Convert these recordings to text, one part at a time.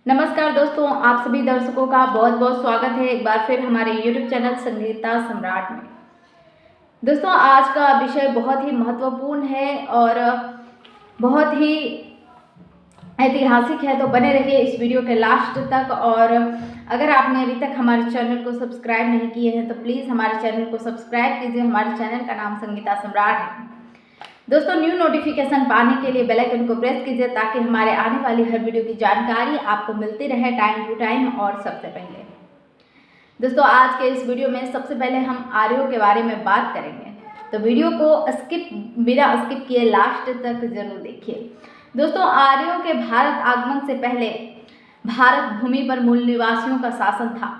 नमस्कार दोस्तों, आप सभी दर्शकों का बहुत बहुत स्वागत है एक बार फिर हमारे YouTube चैनल संगीता सम्राट में। दोस्तों, आज का विषय बहुत ही महत्वपूर्ण है और बहुत ही ऐतिहासिक है, तो बने रहिए इस वीडियो के लास्ट तक। और अगर आपने अभी तक हमारे चैनल को सब्सक्राइब नहीं किए हैं तो प्लीज़ हमारे चैनल को सब्सक्राइब कीजिए। हमारे चैनल का नाम संगीता सम्राट है। दोस्तों, न्यू नोटिफिकेशन पाने के लिए बेल आइकन को प्रेस कीजिए ताकि हमारे आने वाली हर वीडियो की जानकारी आपको मिलती रहे टाइम टू टाइम और सबसे पहले। दोस्तों, आज के इस वीडियो में सबसे पहले हम आर्यों के बारे में बात करेंगे, तो वीडियो को बिना स्किप किए लास्ट तक जरूर देखिए। दोस्तों, आर्यों के भारत आगमन से पहले भारत भूमि पर मूल निवासियों का शासन था,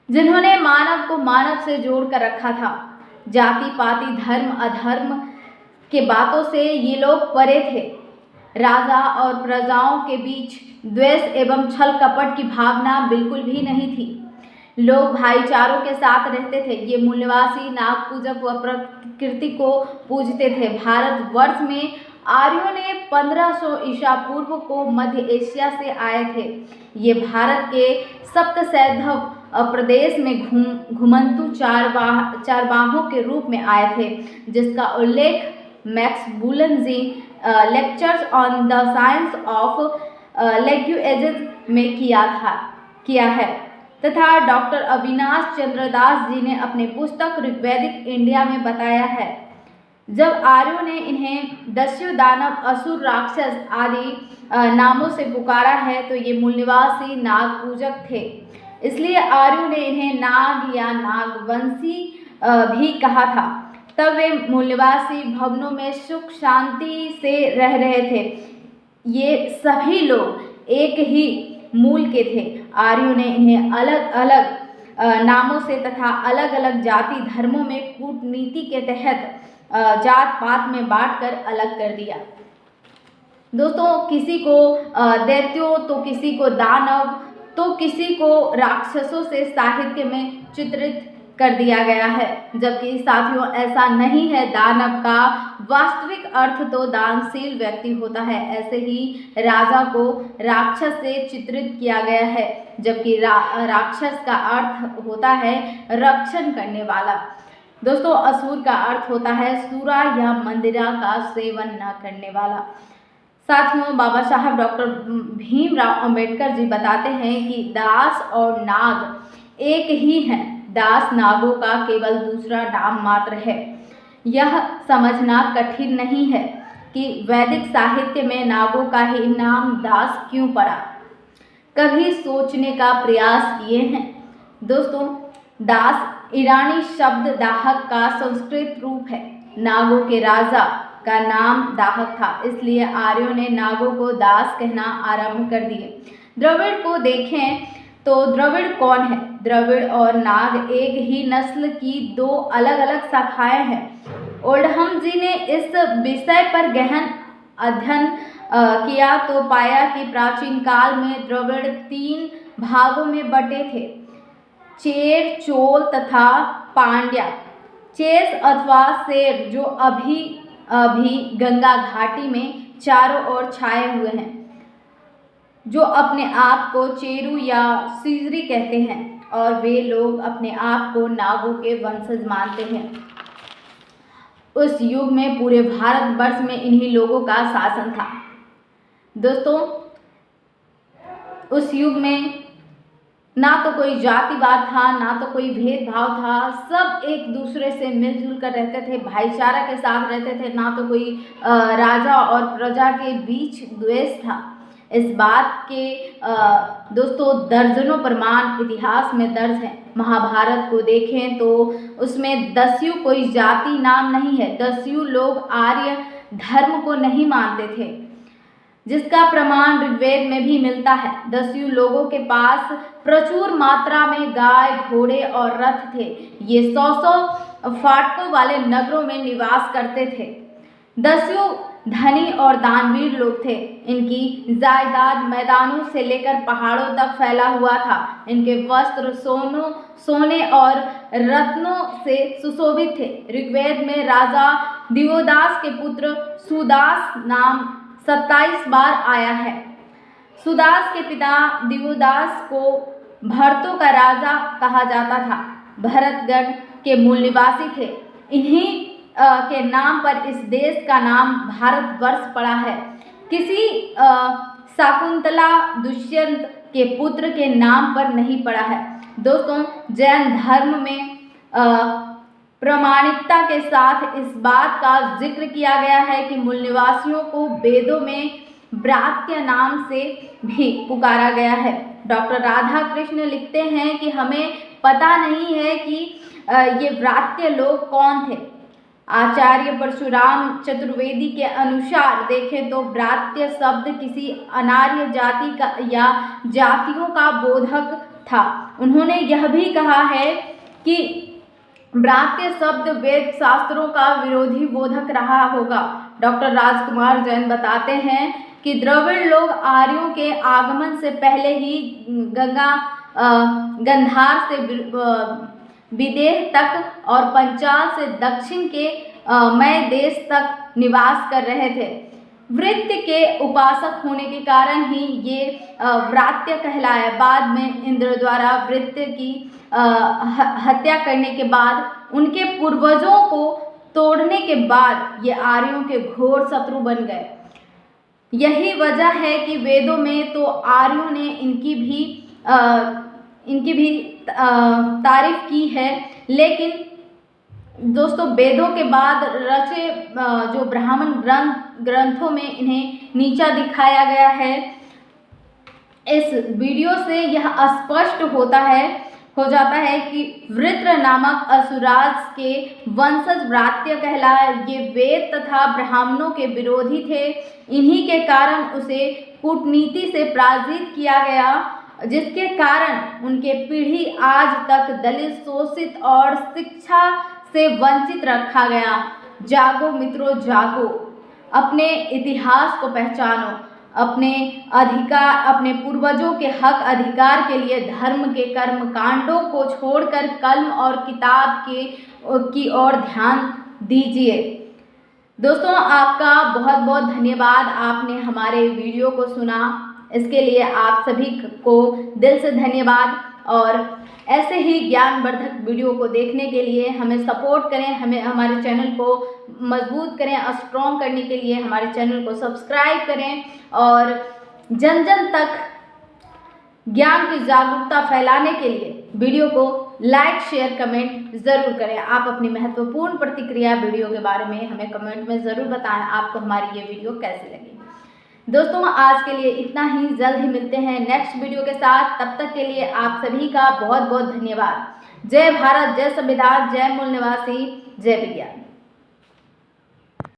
जिन्होंने मानव को मानव से जोड़कर रखा था। जाति पाति धर्म अधर्म के बातों से ये लोग परे थे। राजा और प्रजाओं के बीच द्वेष एवं छल कपट की भावना बिल्कुल भी नहीं थी। लोग भाईचारों के साथ रहते थे। ये मूलनिवासी नाग पूजक व प्रकृति को पूजते थे। भारतवर्ष में आर्यों ने 1500 ईसा पूर्व को मध्य एशिया से आए थे। ये भारत के सप्तसैंधव प्रदेश में घुमंतु चारवाहों के रूप में आए थे, जिसका उल्लेख मैक्स बुलनजी lectures on the science of languages में किया है तथा डॉक्टर अविनाश चंद्र दास जी ने अपने पुस्तक ऋग्वैदिक इंडिया में बताया है। जब आर्यों ने इन्हें दस्यु दानव असुर राक्षस आदि नामों से पुकारा है तो ये मूल निवासी नाग पूजक थे, इसलिए आर्यों ने इन्हें नाग या नागवंशी भी कहा था। तब वे मूलनिवासी भवनों में सुख शांति से रह रहे थे। ये सभी लोग एक ही मूल के थे। आर्यों ने इन्हें अलग अलग नामों से तथा अलग अलग जाति धर्मों में कूटनीति के तहत जात पात में बांटकर अलग कर दिया। दोस्तों, किसी को दैत्यों तो किसी को दानव तो किसी को राक्षसों से साहित्य में चित्रित कर दिया गया है, जबकि साथियों ऐसा नहीं है। दानव का वास्तविक अर्थ तो दानशील व्यक्ति होता है। ऐसे ही राजा को राक्षस से चित्रित किया गया है, जबकि राक्षस का अर्थ होता है रक्षण करने वाला। दोस्तों, असुर का अर्थ होता है सूरा या मंदिरा का सेवन न करने वाला। साथियों, बाबा साहब डॉक्टर भीमराव अंबेडकर जी बताते हैं कि दास और नाग एक ही हैं। दास नागों का केवल दूसरा नाम मात्र है। यह समझना कठिन नहीं है कि वैदिक साहित्य में नागों का ही नाम दास क्यों पड़ा। कभी सोचने का प्रयास किए हैं? दोस्तों, दास ईरानी शब्द दाहक का संस्कृत रूप है। नागों के राजा का नाम दाहक था, इसलिए आर्यों ने नागों को दास कहना आरंभ कर दिए। द्रविड़ को देखें तो द्रविड़ कौन है? द्रविड़ और नाग एक ही नस्ल की दो अलग अलग शाखाएं हैं। ओल्डहम जी ने इस विषय पर गहन अध्ययन किया तो पाया कि प्राचीन काल में द्रविड़ 3 भागों में बटे थे: चेर, चोल तथा पांड्या। चेस अथवा शेर जो अभी गंगा घाटी में चारों ओर छाए हुए हैं, जो अपने आप को चेरू या सीजरी कहते हैं, और वे लोग अपने आप को नागों के वंशज मानते हैं। उस युग में पूरे भारतवर्ष में इन्हीं लोगों का शासन था। दोस्तों, उस युग में ना तो कोई जातिवाद था, ना तो कोई भेदभाव था। सब एक दूसरे से मिलजुल कर रहते थे, भाईचारा के साथ रहते थे। ना तो कोई राजा और प्रजा के बीच द्वेष था। इस बात के दोस्तों दर्जनों प्रमाण इतिहास में दर्ज हैं। महाभारत को देखें तो उसमें दस्यु कोई जाति नाम नहीं है। दस्यु लोग आर्य धर्म को नहीं मानते थे, जिसका प्रमाण ऋग्वेद में भी मिलता है। दस्यु लोगों के पास प्रचुर मात्रा में गाय, घोड़े और रथ थे। ये 100 फाटकों वाले नगरों में निवास करते थे। दस्यु धनी और दानवीर लोग थे। इनकी जायदाद मैदानों से लेकर पहाड़ों तक फैला हुआ था। इनके वस्त्र सोने और रत्नों से सुशोभित थे। ऋग्वेद में राजा दिवोदास के पुत्र सुदास नाम 27 बार आया है। सुदास के पिता दिवोदास को भरतों का राजा कहा जाता था। भरतगण के मूल निवासी थे। इन्हीं के नाम पर इस देश का नाम भारतवर्ष पड़ा है। किसी शकुंतला दुष्यंत के पुत्र के नाम पर नहीं पड़ा है। दोस्तों, जैन धर्म में प्रामाणिकता के साथ इस बात का जिक्र किया गया है कि मूल निवासियों को वेदों में व्रात्य नाम से भी पुकारा गया है। डॉक्टर राधा कृष्ण लिखते हैं कि हमें पता नहीं है कि ये व्रात्य लोग कौन थे। आचार्य परशुराम चतुर्वेदी के अनुसार देखें तो व्रात्य शब्द किसी अनार्य जाति का या जातियों का बोधक था। उन्होंने यह भी कहा है कि व्रात्य शब्द वेद शास्त्रों का विरोधी बोधक रहा होगा। डॉक्टर राजकुमार जैन बताते हैं कि द्रविड़ लोग आर्यों के आगमन से पहले ही गंधार से विदेह तक और पंचाल से दक्षिण के मय देश तक निवास कर रहे थे। वृत्य के उपासक होने के कारण ही ये व्रात्य कहलाया। बाद में इंद्र द्वारा वृत्य की हत्या करने के बाद उनके पूर्वजों को तोड़ने के बाद ये आर्यों के घोर शत्रु बन गए। यही वजह है कि वेदों में तो आर्यों ने इनकी भी तारीफ की है, लेकिन दोस्तों वेदों के बाद रचे जो ब्राह्मण ग्रंथों में इन्हें नीचा दिखाया गया है। इस वीडियो से यह स्पष्ट हो जाता है कि वृत्र नामक असुराज के वंशज व्रात्य कहलाए। ये वेद तथा ब्राह्मणों के विरोधी थे। इन्हीं के कारण उसे कूटनीति से पराजित किया गया, जिसके कारण उनके पीढ़ी आज तक दलित, शोषित और शिक्षा से वंचित रखा गया। जागो मित्रों, जागो, अपने इतिहास को पहचानो, अपने अपने पूर्वजों के हक अधिकार के लिए धर्म के कर्म कांडों को छोड़कर कलम और किताब की ओर ध्यान दीजिए। दोस्तों, आपका बहुत बहुत धन्यवाद। आपने हमारे वीडियो को सुना, इसके लिए आप सभी को दिल से धन्यवाद। और ऐसे ही ज्ञानवर्धक वीडियो को देखने के लिए हमें सपोर्ट करें, हमारे चैनल को मजबूत करें, स्ट्रॉन्ग करने के लिए हमारे चैनल को सब्सक्राइब करें और जन जन तक ज्ञान की जागरूकता फैलाने के लिए वीडियो को लाइक, शेयर, कमेंट ज़रूर करें। आप अपनी महत्वपूर्ण प्रतिक्रिया वीडियो के बारे में हमें कमेंट में ज़रूर बताएं, आपको हमारी ये वीडियो कैसी लगी। दोस्तों, आज के लिए इतना ही। जल्द ही मिलते हैं नेक्स्ट वीडियो के साथ। तब तक के लिए आप सभी का बहुत बहुत धन्यवाद। जय भारत, जय संविधान, जय मूल निवासी, जय विज्ञान।